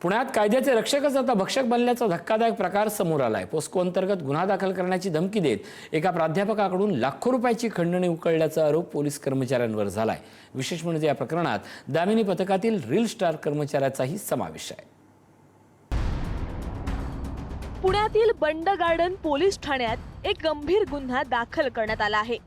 पुण्यात कायद्याचे रक्षकच आता भक्षक बनल्याचा धक्कादायक प्रकार समोर आलाय। पोस्को अंतर्गत गुन्हा दाखल करण्याची धमकी देत एका प्राध्यापकाकडून लाखो रुपयाची खंडणी उकळल्याचा आरोप पोलीस कर्मचाऱ्यांवर झालाय। विशेष म्हणजे या प्रकरणात दामिनी पथकातील रील स्टार कर्मचाऱ्याचाही समावेश आहे। पुण्यातील बंड गार्डन पोलीस ठाण्यात एक गंभीर गुन्हा दाखल करण्यात आला आहे।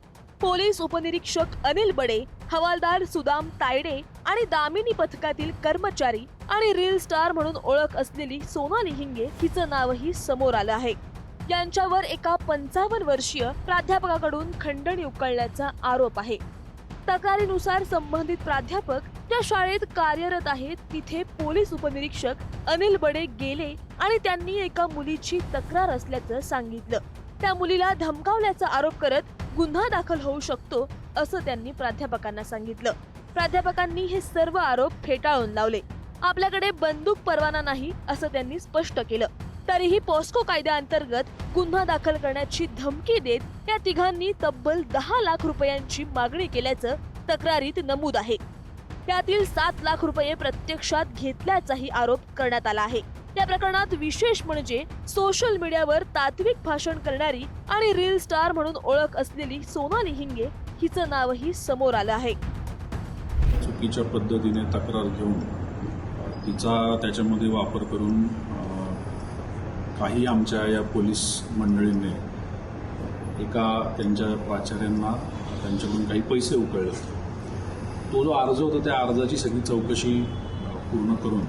पोलीस उपनिरीक्षक अनिल बडे, हवालदार सुदाम तायडे आणि दामिनी पथकातील कर्मचारी आणि रील स्टार म्हणून ओळख असलेली सोनाली हिंगे हिचं नावही समोर आलं आहे। यांच्यावर एका 55 वर्षीय प्राध्यापकाकडून खंडणी उकळल्याचा आरोप आहे। तक्रारीनुसार संबंधित प्राध्यापक ज्या शाळेत कार्यरत आहेत तिथे पोलीस उपनिरीक्षक अनिल बडे गेले आणि त्यांनी एका मुलीची तक्रार असल्याचं सांगितलं। त्या मुलीला धमकावल्याचा आरोप करत गुन्हा दाखल होऊ शकतो असं त्यांनी प्राध्यापकांना सांगितलं। प्राध्यापकांनी हे सर्व आरोप फेटाळून लावले। आपल्याकडे बंदूक परवाना नाही असं त्यांनी स्पष्ट केलं। तरीही पोस्को कायद्याअंतर्गत गुन्हा दाखल करण्याची धमकी देत या तिघांनी तब्बल 10 लाख रुपयांची मागणी केल्याचं तक्रारीत नमूद आहे। त्यातील 7 लाख रुपये प्रत्यक्षात घेतल्याचाही आरोप करण्यात आला आहे। या प्रकरणात विशेष म्हणजे सोशल मीडियावर तात्विक भाषण करणारी आणि रील स्टार म्हणून ओळख असलेली सोनाली हिंगे हिचं नावही समोर आलं आहे। चुकीच्या पद्धतीने तक्रार घेऊन तिचा त्याच्यामध्ये वापर करून काही आमच्या या पोलीस मंडळींनी एका त्यांच्या प्राचार्यांना त्यांच्याकडून काही पैसे उकळले। तो जो अर्ज होता त्या अर्जाची सगळी चौकशी पूर्ण करून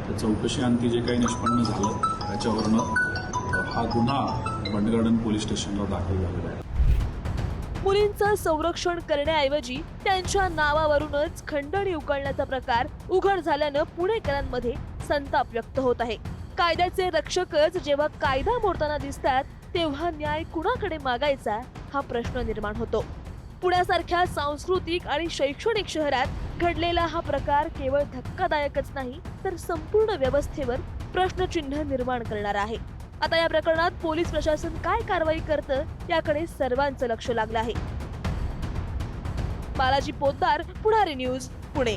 त्या चौकशी अंती जे काही निष्पन्न झालं त्याच्यावरनं हा गुन्हा बंड गार्डन पोलीस स्टेशनला दाखल झालेला आहे। मुलींचं संरक्षण करण्याऐवजी त्यांच्या नावावरूनच खंडणी उकळण्याचा प्रकार उघड झाल्यानं पुणेकरांमध्ये संताप व्यक्त होत आहे। कायद्याचे रक्षकच जेव्हा कायदा मोडताना दिसतात तेव्हा न्याय कुणाकडे मागायचा हा प्रश्न निर्माण होतो। पुण्यासारख्या सांस्कृतिक आणि शैक्षणिक शहरात घडलेला हा प्रकार केवळ धक्कादायकच नाही तर संपूर्ण व्यवस्थेवर प्रश्नचिन्ह निर्माण करणारा आहे। आता या प्रकरणात पोलीस प्रशासन काय कारवाई करतं याकडे सर्वांचं लक्ष लागलं आहे। बालाजी पोद्दार, पुढारी न्यूज, पुणे।